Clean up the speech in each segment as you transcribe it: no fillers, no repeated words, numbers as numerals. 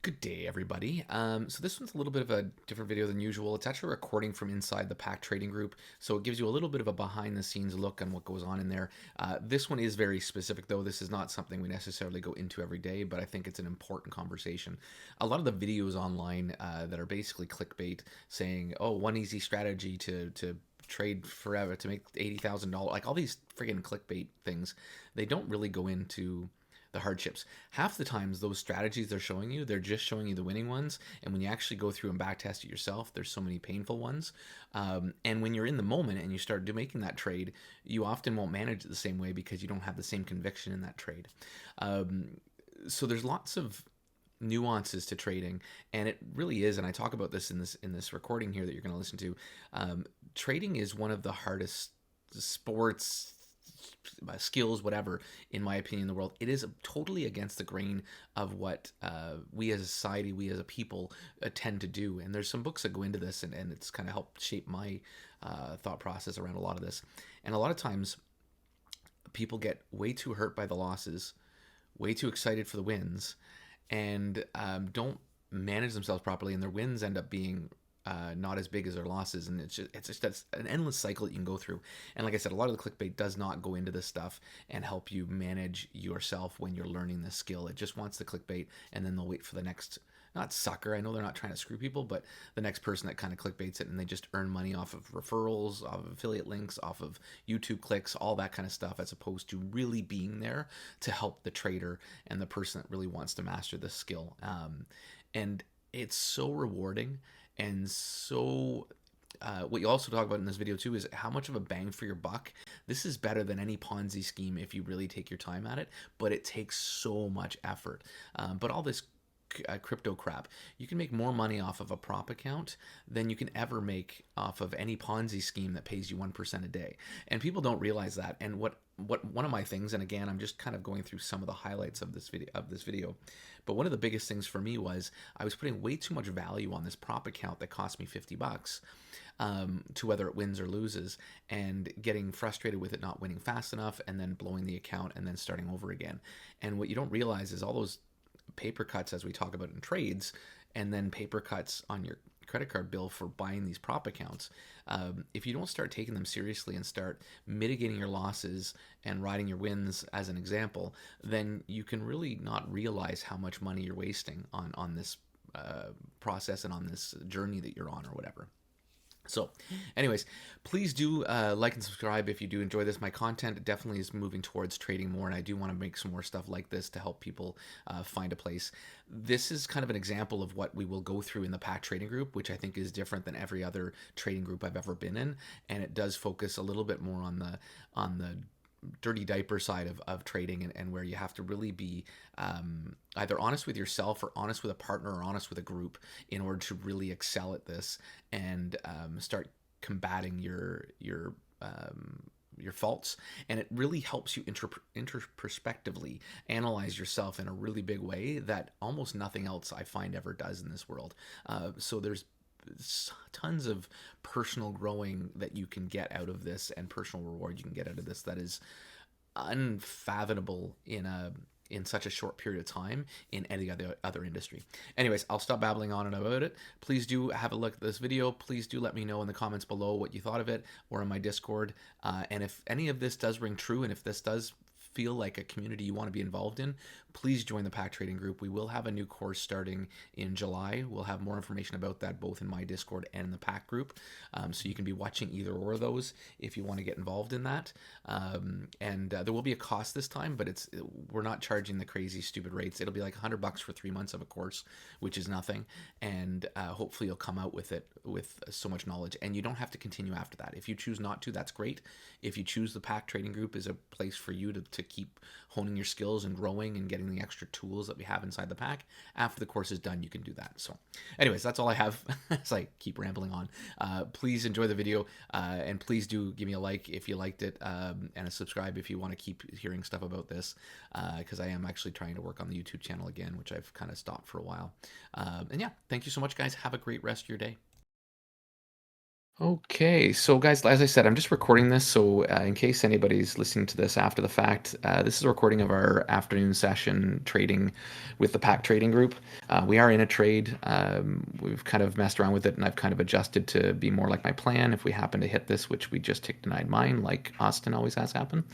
Good day, everybody. So this one's a little bit of a different video than usual. It's actually a recording from inside the Pack Trading Group, so it gives you a little bit of a behind-the-scenes look on what goes on in there. This one is very specific, though. This is not something we necessarily go into every day, but I think it's an important conversation. A lot of the videos online that are basically clickbait, saying, "Oh, one easy strategy to trade forever to make $80,000," like all these friggin' clickbait things, they don't really go into the hardships. Half the times, those strategies they're showing you, they're just showing you the winning ones. And when you actually go through and backtest it yourself, there's so many painful ones. And when you're in the moment and you start making that trade, you often won't manage it the same way because you don't have the same conviction in that trade. So there's lots of nuances to trading, and it really is. And I talk about this in this recording here that you're going to listen to. Trading is one of the hardest sports, skills, whatever, in my opinion, in the world. It is totally against the grain of what we as a society, we as a people tend to do. And there's some books that go into this, and it's kind of helped shape my thought process around a lot of this. And a lot of times, people get way too hurt by the losses, way too excited for the wins, and don't manage themselves properly, and their wins end up being not as big as their losses, and it's just that's an endless cycle that you can go through. And like I said, a lot of the clickbait does not go into this stuff and help you manage yourself when you're learning this skill. It just wants the clickbait, and then they'll wait for the next, not sucker, I know they're not trying to screw people, but the next person that kind of clickbaits it, and they just earn money off of referrals, off of affiliate links, off of YouTube clicks, all that kind of stuff, as opposed to really being there to help the trader and the person that really wants to master this skill. And it's so rewarding, and so what you also talk about in this video too is how much of a bang for your buck. This is better than any Ponzi scheme if you really take your time at it, but it takes so much effort. But all this crypto crap, you can make more money off of a prop account than you can ever make off of any Ponzi scheme that pays you 1% a day. And people don't realize that. And what one of my things, and again, I'm just kind of going through some of the highlights of this video, but one of the biggest things for me was I was putting way too much value on this prop account that cost me $50, to whether it wins or loses, and getting frustrated with it not winning fast enough, and then blowing the account and then starting over again. And what you don't realize is all those paper cuts, as we talk about in trades, and then paper cuts on your credit card bill for buying these prop accounts. If you don't start taking them seriously and start mitigating your losses and riding your wins as an example, then you can really not realize how much money you're wasting on this process and on this journey that you're on or whatever. So anyways, please do like and subscribe if you do enjoy this. My content definitely is moving towards trading more, and I do want to make some more stuff like this to help people find a place. This is kind of an example of what we will go through in the Pack Trading Group, which I think is different than every other trading group I've ever been in, and it does focus a little bit more on the dirty diaper side of trading, and where you have to really be either honest with yourself or honest with a partner or honest with a group in order to really excel at this and start combating your faults. And it really helps you introspectively analyze yourself in a really big way that almost nothing else I find ever does in this world. So there's tons of personal growing that you can get out of this, and personal reward you can get out of this that is unfathomable in such a short period of time in any other industry. Anyways, I'll stop babbling on and about it. Please do have a look at this video. Please do let me know in the comments below what you thought of it, or in my Discord. And if any of this does ring true, and if this does feel like a community you want to be involved in, please join the Pack Trading Group. We will have a new course starting in July. We'll have more information about that both in my Discord and in the Pack Group. So you can be watching either or of those if you want to get involved in that. And there will be a cost this time, but we're not charging the crazy stupid rates. It'll be like $100 for 3 months of a course, which is nothing. And hopefully you'll come out with it with so much knowledge, and you don't have to continue after that. If you choose not to, that's great. If you choose the Pack Trading Group is a place for you to keep honing your skills and growing and getting the extra tools that we have inside the pack, after the course is done, you can do that. So anyways, that's all I have as I keep rambling on. Please enjoy the video, and please do give me a like if you liked it, and a subscribe if you want to keep hearing stuff about this, because I am actually trying to work on the YouTube channel again, which I've kind of stopped for a while. And yeah, thank you so much, guys. Have a great rest of your day. Okay, so guys, as I said, I'm just recording this. So, in case anybody's listening to this after the fact, this is a recording of our afternoon session trading with the pack trading group. We are in a trade. We've kind of messed around with it, and I've kind of adjusted to be more like my plan. If we happen to hit this, which we just tick denied mine, like Austin always has happen,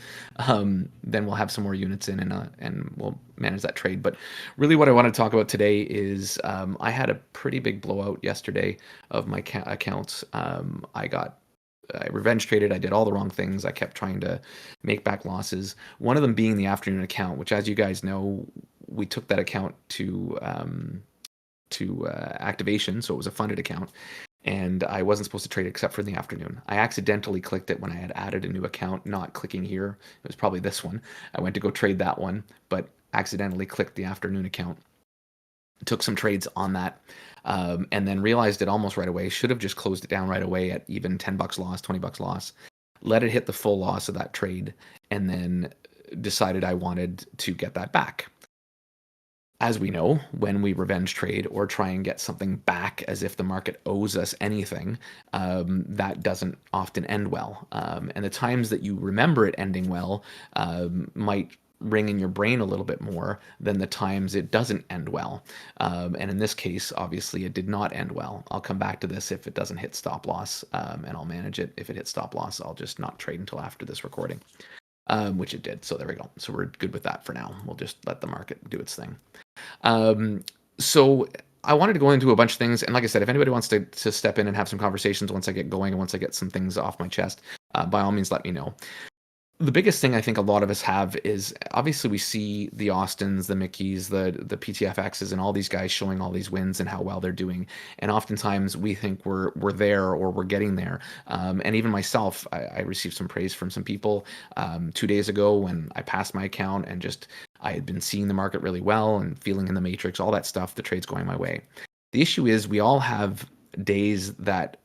then we'll have some more units in, and we'll manage that trade. But really, what I want to talk about today is I had a pretty big blowout yesterday of my accounts. I revenge traded. I did all the wrong things. I kept trying to make back losses. One of them being the afternoon account, which, as you guys know, we took that account to activation, so it was a funded account, and I wasn't supposed to trade it except for in the afternoon. I accidentally clicked it when I had added a new account, not clicking here. It was probably this one. I went to go trade that one, but accidentally clicked the afternoon account. Took some trades on that, and then realized it almost right away. Should have just closed it down right away at even $10 loss, $20 loss. Let it hit the full loss of that trade, and then decided I wanted to get that back. As we know, when we revenge trade or try and get something back as if the market owes us anything, that doesn't often end well. And the times that you remember it ending well might ring in your brain a little bit more than the times it doesn't end well. And in this case, obviously, it did not end well. I'll come back to this if it doesn't hit stop loss, and I'll manage it. If it hits stop loss, I'll just not trade until after this recording, which it did. So there we go. So we're good with that for now. We'll just let the market do its thing. Um, so I wanted to go into a bunch of things, and like I said, if anybody wants to step in and have some conversations once I get going and once I get some things off my chest, by all means, let me know. The biggest thing I think a lot of us have is obviously we see the Austins, the Mickeys, the PTFXs, and all these guys showing all these wins and how well they're doing. And oftentimes we think we're there or we're getting there. And even myself, I received some praise from some people 2 days ago when I passed my account and just I had been seeing the market really well and feeling in the matrix, all that stuff. The trade's going my way. The issue is we all have days that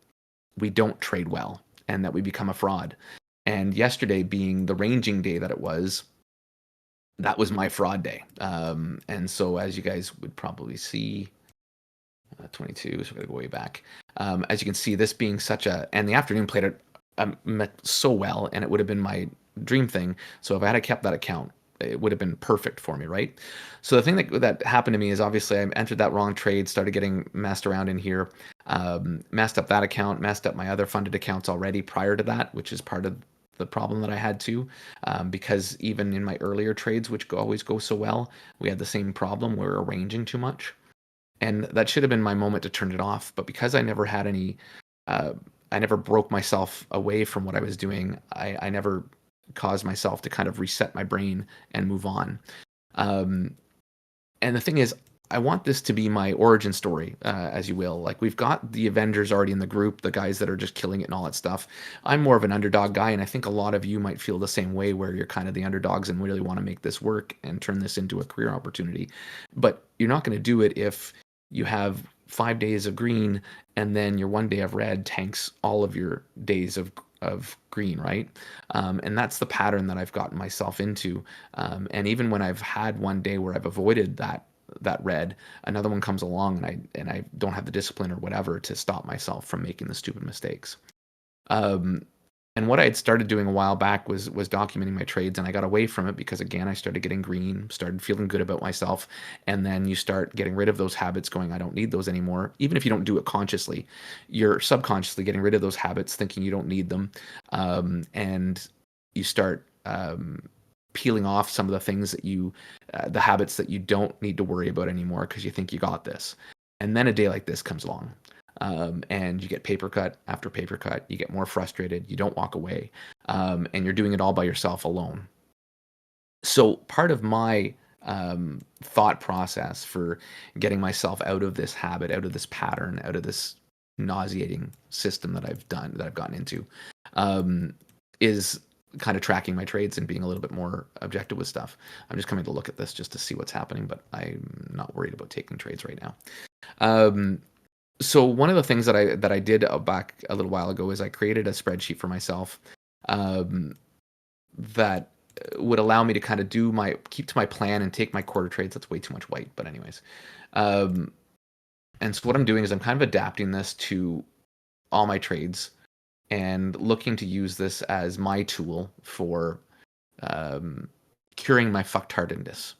we don't trade well and that we become a fraud. And yesterday being the ranging day that it was, that was my fraud day. And so, as you guys would probably see, 22, so we're going to go way back. As you can see, this being such a, and the afternoon played it so well, and it would have been my dream thing. So, if I had kept that account, it would have been perfect for me, right? So the thing that happened to me is obviously I entered that wrong trade, started getting messed around in here, messed up that account, messed up my other funded accounts already prior to that, which is part of the problem that I had too, because even in my earlier trades, which always go so well, we had the same problem. We were arranging too much, and that should have been my moment to turn it off. But because I never had any, uh, I never broke myself away from what I was doing. I never caused myself to kind of reset my brain and move on. Um, and the thing is, I want this to be my origin story, as you will. Like, we've got the Avengers already in the group, the guys that are just killing it and all that stuff. I'm more of an underdog guy, and I think a lot of you might feel the same way, where you're kind of the underdogs and really want to make this work and turn this into a career opportunity. But you're not going to do it if you have 5 days of green and then your one day of red tanks all of your days of green, right? And that's the pattern that I've gotten myself into. And even when I've had one day where I've avoided that red, another one comes along and I don't have the discipline or whatever to stop myself from making the stupid mistakes. Um, and what I had started doing a while back was documenting my trades, and I got away from it because again I started getting green, started feeling good about myself, and then you start getting rid of those habits, going, I don't need those anymore. Even if you don't do it consciously, you're subconsciously getting rid of those habits, thinking you don't need them, and you start peeling off some of the things that the habits that you don't need to worry about anymore because you think you got this. And then a day like this comes along, and you get paper cut after paper cut. You get more frustrated. You don't walk away, and you're doing it all by yourself alone. So part of my thought process for getting myself out of this habit, out of this pattern, out of this nauseating system that I've gotten into, is kind of tracking my trades and being a little bit more objective with stuff. I'm just coming to look at this just to see what's happening, but I'm not worried about taking trades right now. Um, so one of the things that I did back a little while ago is I created a spreadsheet for myself, um, that would allow me to kind of keep to my plan and take my quarter trades. That's way too much white, but anyways. Um, and so what I'm doing is I'm kind of adapting this to all my trades. and looking to use this as my tool for um, curing my fucktardedness.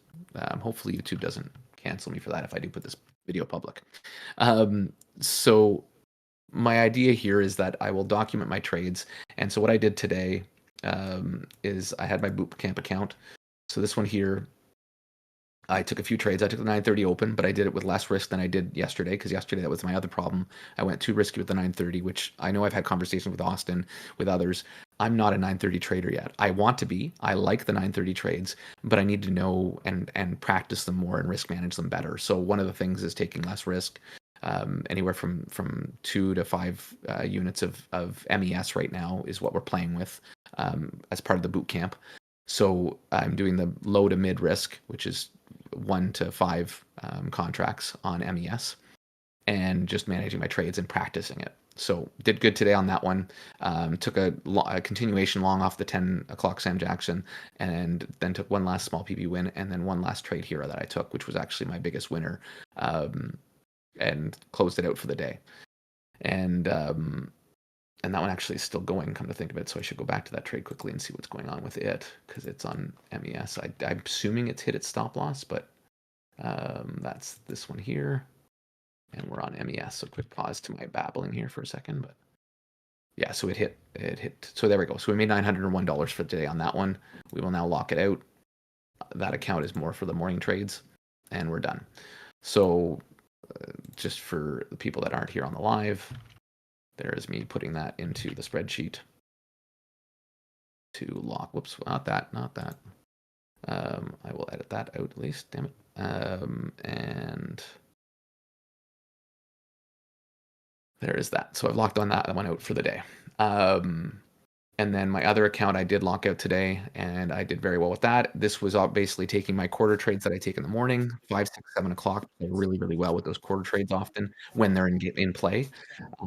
Hopefully, YouTube doesn't cancel me for that if I do put this video public. Um, so my idea here is that I will document my trades. And so what I did today is I had my bootcamp account. So this one here, I took a few trades. I took the 930 open, but I did it with less risk than I did yesterday because yesterday that was my other problem. I went too risky with the 930, which I know I've had conversations with Austin, with others. I'm not a 930 trader yet. I want to be. I like the 930 trades, but I need to know and practice them more and risk manage them better. So one of the things is taking less risk. Anywhere from 2 to 5 units of MES right now is what we're playing with as part of the boot camp. So I'm doing the low to mid risk, which is 1 to 5 contracts on MES, and just managing my trades and practicing it. So did good today on that one. Took a continuation long off the 10 o'clock Sam Jackson, and then took one last small PB win, and then one last trade here that I took, which was actually my biggest winner, and closed it out for the day. And that one actually is still going, come to think of it. So I should go back to that trade quickly and see what's going on with it because it's on MES. I'm assuming it's hit its stop loss, but that's this one here. And we're on MES. So quick pause to my babbling here for a second. But yeah, so it hit. So there we go. So we made $901 for today on that one. We will now lock it out. That account is more for the morning trades, and we're done. So just for the people that aren't here on the live, there is me putting that into the spreadsheet to lock. Whoops, not that. I will edit that out at least, damn it. And there is that. So I've locked on that one out for the day. And then my other account I did lock out today, and I did very well with that. This was basically taking my quarter trades that I take in the morning, 5, 6, 7 o'clock. I really, really well with those quarter trades often when they're in play.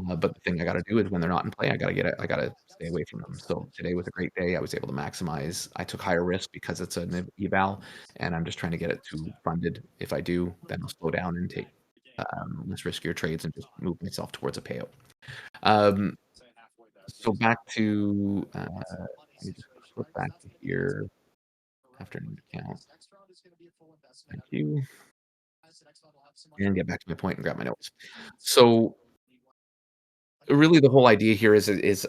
But the thing I got to do is when they're not in play, I got to stay away from them. So today was a great day. I was able to maximize. I took higher risk because it's an eval, and I'm just trying to get it to funded. If I do, then I'll slow down and take less riskier trades and just move myself towards a payout. So back to let me just flip back to here after an account. Thank you. And get back to my point and grab my notes. So really the whole idea here is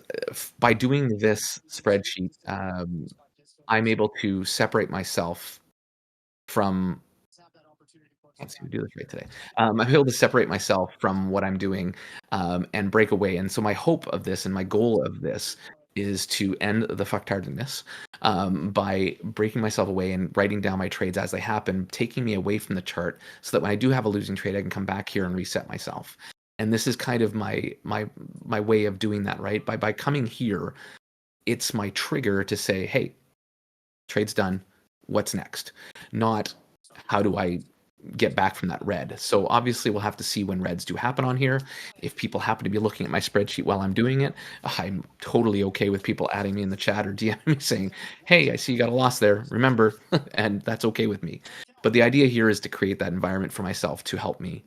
by doing this spreadsheet, I'm able to separate myself from. Let's see, we do this right today. I'm able to separate myself from what I'm doing and break away. And so my hope of this and my goal of this is to end the fucktardedness by breaking myself away and writing down my trades as they happen, taking me away from the chart so that when I do have a losing trade, I can come back here and reset myself. And this is kind of my way of doing that, right? By coming here, it's my trigger to say, hey, trade's done. What's next? Not how do I get back from that red. So obviously we'll have to see when reds do happen on here. If people happen to be looking at my spreadsheet while I'm doing it, I'm totally okay with people adding me in the chat or DMing me saying, hey, I see you got a loss there. Remember, and that's okay with me. But the idea here is to create that environment for myself to help me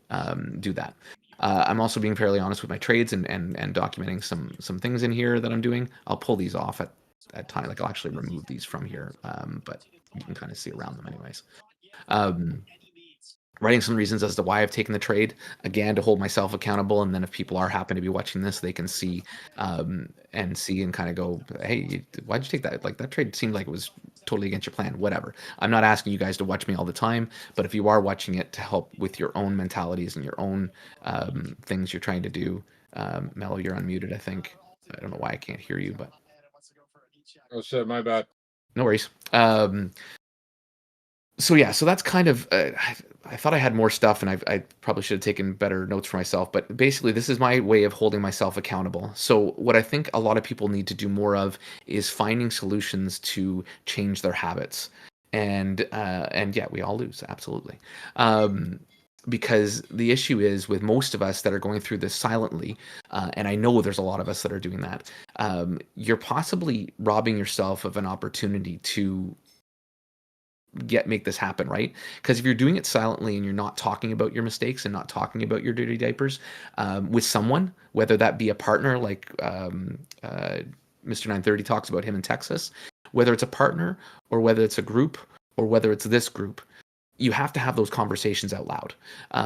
do that. I'm also being fairly honest with my trades and documenting some things in here that I'm doing. I'll pull these off at time. Like I'll actually remove these from here, but you can kind of see around them anyways. Writing some reasons as to why I've taken the trade, again, to hold myself accountable. And then if people are happen to be watching this, they can see and kind of go, hey, why'd you take that? Like that trade seemed like it was totally against your plan, whatever. I'm not asking you guys to watch me all the time, but if you are watching it to help with your own mentalities and your own things you're trying to do, Mello, you're unmuted, I think. I don't know why I can't hear you, but. Oh shit, my bad. No worries. So yeah, so that's kind of. I thought I had more stuff, and I probably should have taken better notes for myself. But basically, this is my way of holding myself accountable. So what I think a lot of people need to do more of is finding solutions to change their habits. And yeah, we all lose absolutely. Because the issue is with most of us that are going through this silently, and I know there's a lot of us that are doing that. You're possibly robbing yourself of an opportunity to make this happen, right? Because if you're doing it silently and you're not talking about your mistakes and not talking about your dirty diapers with someone, whether that be a partner like Mr. 930 talks about him in Texas, whether it's a partner or whether it's a group or whether it's this group, you have to have those conversations out loud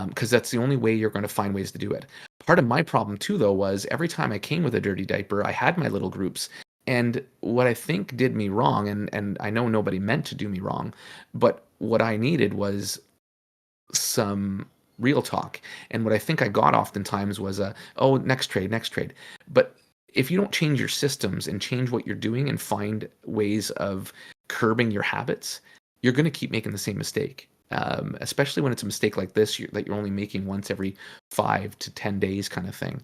because that's the only way you're going to find ways to do it. Part of my problem too, though, was every time I came with a dirty diaper, I had my little groups. And what I think did me wrong, and I know nobody meant to do me wrong, but what I needed was some real talk. And what I think I got oftentimes was oh, next trade, next trade. But if you don't change your systems and change what you're doing and find ways of curbing your habits, you're going to keep making the same mistake. Especially when it's a mistake like this that you're only making once every 5 to 10 days, kind of thing.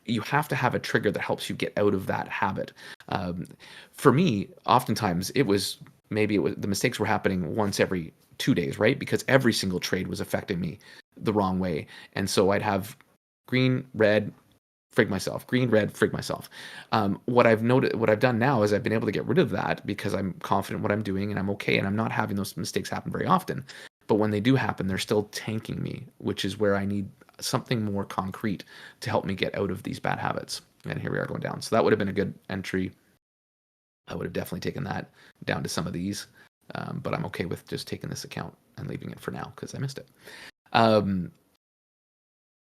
You have to have a trigger that helps you get out of that habit. Um, for me, oftentimes the mistakes were happening once every 2 days, right? Because every single trade was affecting me the wrong way. And so I'd have green, red, frig myself, green, red, frig myself. What I've done now is I've been able to get rid of that because I'm confident what I'm doing and I'm okay and I'm not having those mistakes happen very often. But when they do happen, they're still tanking me, which is where I need something more concrete to help me get out of these bad habits. And here we are going down. So that would have been a good entry. I would have definitely taken that down to some of these, but I'm okay with just taking this account and leaving it for now because I missed it.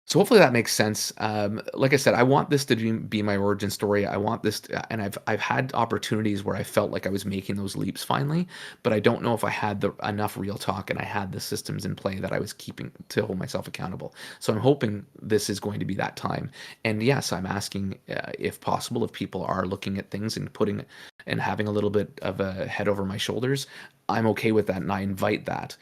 So hopefully that makes sense. Like I said, I want this to be my origin story. I want this, and I've had opportunities where I felt like I was making those leaps finally, but I don't know if I had enough real talk and I had the systems in play that I was keeping to hold myself accountable. So I'm hoping this is going to be that time. And yes, I'm asking if possible, if people are looking at things and putting and having a little bit of a head over my shoulders, I'm okay with that, and I invite that.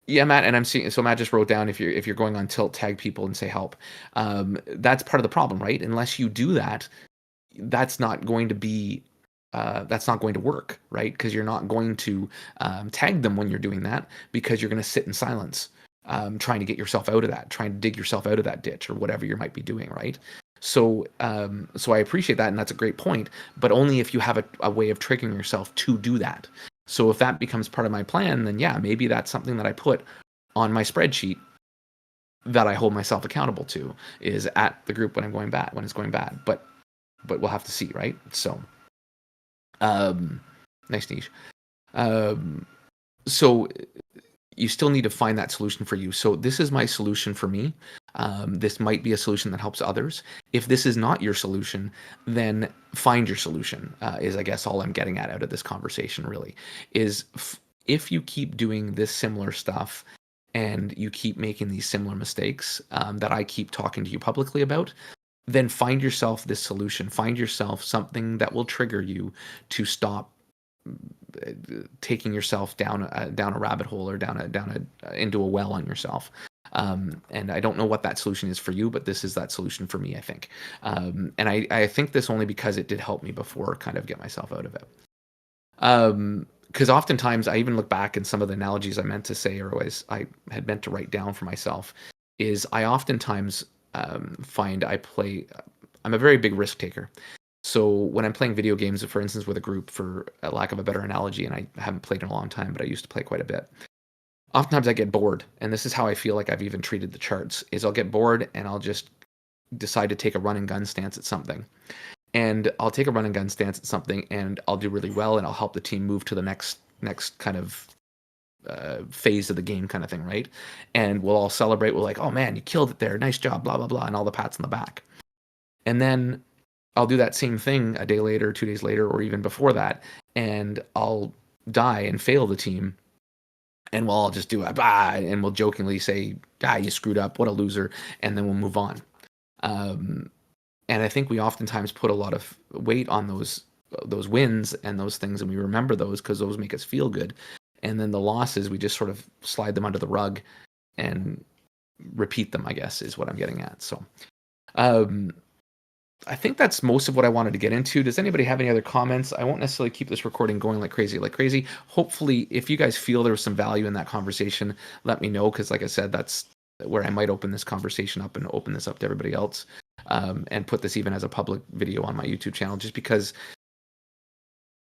Yeah, Matt, and I'm seeing. So Matt just wrote down if you're going on tilt, tag people and say help. That's part of the problem, right? Unless you do that, that's not going to be that's not going to work, right? Because you're not going to tag them when you're doing that because you're going to sit in silence, trying to get yourself out of that, trying to dig yourself out of that ditch or whatever you might be doing, right? So I appreciate that, and that's a great point. But only if you have a way of triggering yourself to do that. So if that becomes part of my plan, then yeah, maybe that's something that I put on my spreadsheet that I hold myself accountable to is at the group when it's going bad. But we'll have to see, right? So, nice niche. So you still need to find that solution for you. So this is my solution for me. This might be a solution that helps others. If this is not your solution, then find your solution. Is I guess all I'm getting at out of this conversation really is if you keep doing this similar stuff and you keep making these similar mistakes that I keep talking to you publicly about, then find yourself this solution. Find yourself something that will trigger you to stop taking yourself down a rabbit hole or down a into a well on yourself. And I don't know what that solution is for you, but this is that solution for me, I think. And I think this only because it did help me before kind of get myself out of it. Because oftentimes I even look back and some of the analogies I meant to say or always I had meant to write down for myself is I oftentimes find I'm a very big risk taker. So when I'm playing video games, for instance, with a group, for a lack of a better analogy, and I haven't played in a long time, but I used to play quite a bit. Oftentimes I get bored, and this is how I feel like I've even treated the charts: is I'll get bored and I'll just decide to take a run and gun stance at something, and I'll take a run and gun stance at something, and I'll do really well, and I'll help the team move to the next kind of phase of the game, kind of thing, right? And we'll all celebrate. We're like, "Oh man, you killed it there! Nice job!" Blah blah blah, and all the pats on the back, and then I'll do that same thing a day later, 2 days later, or even before that, and I'll die and fail the team, and we'll all just do it, bah, and we'll jokingly say, "Ah, you screwed up, what a loser," and then we'll move on. Um, and I think we oftentimes put a lot of weight on those wins and those things, and we remember those because those make us feel good. And then the losses, we just sort of slide them under the rug and repeat them, I guess, is what I'm getting at. So, um, I think that's most of what I wanted to get into. Does anybody have any other comments? I won't necessarily keep this recording going like crazy. Hopefully, if you guys feel there was some value in that conversation, let me know, because like I said, that's where I might open this conversation up and open this up to everybody else, and put this even as a public video on my YouTube channel, just because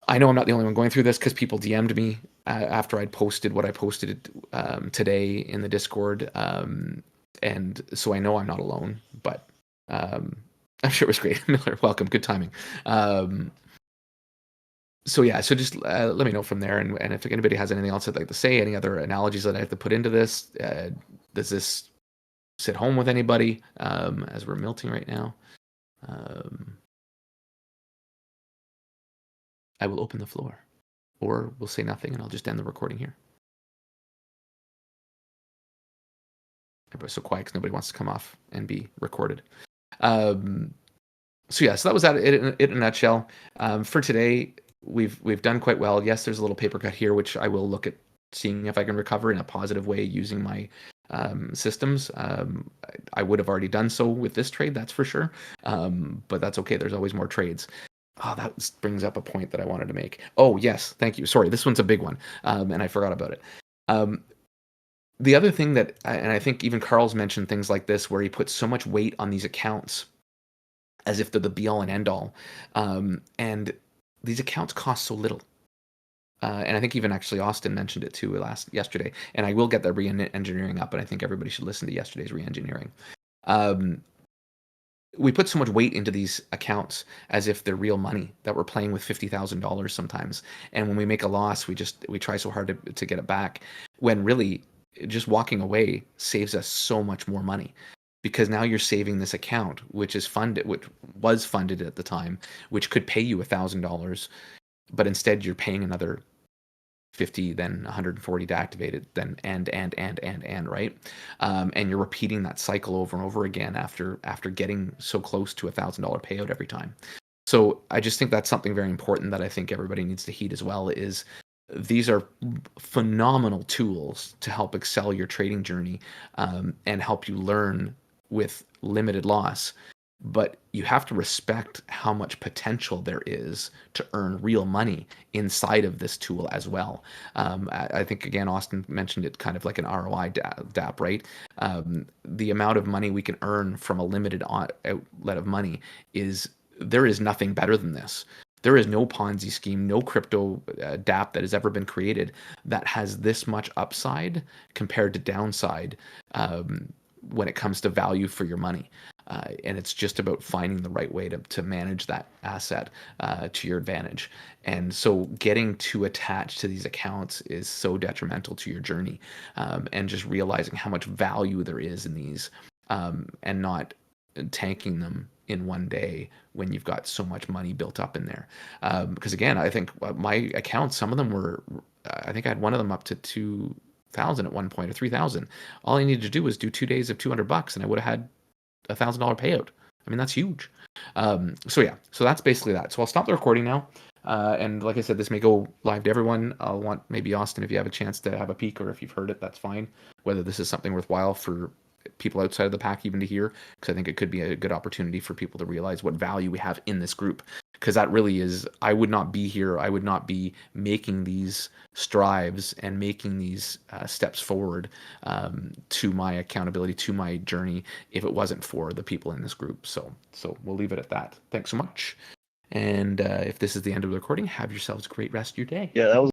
I know I'm not the only one going through this because people DM'd me after I'd posted what I posted today in the Discord, and so I know I'm not alone. But I'm sure it was great. Miller, welcome, good timing. So yeah, so just let me know from there, and if anybody has anything else I'd like to say, any other analogies that I have to put into this, does this sit home with anybody as we're melting right now? I will open the floor, or we'll say nothing and I'll just end the recording here. Everybody's so quiet because nobody wants to come off and be recorded. So yeah, so that was that in a nutshell. For today, we've done quite well. Yes, there's a little paper cut here, which I will look at seeing if I can recover in a positive way using my systems. I would have already done so with this trade, that's for sure. But that's okay. There's always more trades. Oh, that brings up a point that I wanted to make. Oh, yes, thank you. Sorry, this one's a big one, and I forgot about it. The other thing that, and I think even Carl's mentioned things like this, where he puts so much weight on these accounts as if they're the be all and end all. And these accounts cost so little. And I think even actually Austin mentioned it too yesterday. And I will get that re-engineering up, and I think everybody should listen to yesterday's re-engineering. We put so much weight into these accounts as if they're real money, that we're playing with $50,000 sometimes. And when we make a loss, we try so hard to get it back, when really just walking away saves us so much more money, because now you're saving this account, which was funded at the time, which could pay you $1,000, but instead you're paying another 50, then 140 to activate it, then and right, and you're repeating that cycle over and over again after getting so close to $1,000 payout every time. So I just think that's something very important that I think everybody needs to heed as well. Is these are phenomenal tools to help excel your trading journey, and help you learn with limited loss. But you have to respect how much potential there is to earn real money inside of this tool as well. I think, again, Austin mentioned it kind of like an ROI DAP, right? The amount of money we can earn from a limited outlet of money there is nothing better than this. There is no Ponzi scheme, no crypto DAP that has ever been created that has this much upside compared to downside, when it comes to value for your money. And it's just about finding the right way to manage that asset to your advantage. And so getting too attached to these accounts is so detrimental to your journey, and just realizing how much value there is in these, and not tanking them in one day when you've got so much money built up in there. Because again, I think my accounts, some of them were, I think I had one of them up to 2,000 at one point, or 3,000. All I needed to do was do 2 days of $200, and I would have had $1,000 payout. I mean, that's huge. So yeah, so that's basically that. So I'll stop the recording now. And like I said, this may go live to everyone. I'll want maybe Austin, if you have a chance to have a peek, or if you've heard it, that's fine. Whether this is something worthwhile for people outside of the pack even to hear, because I think it could be a good opportunity for people to realize what value we have in this group. Because that really is, I would not be here, I would not be making these strives and making these steps forward, to my accountability, to my journey, if it wasn't for the people in this group. So we'll leave it at that. Thanks so much. And if this is the end of the recording, have yourselves a great rest of your day. Yeah, that was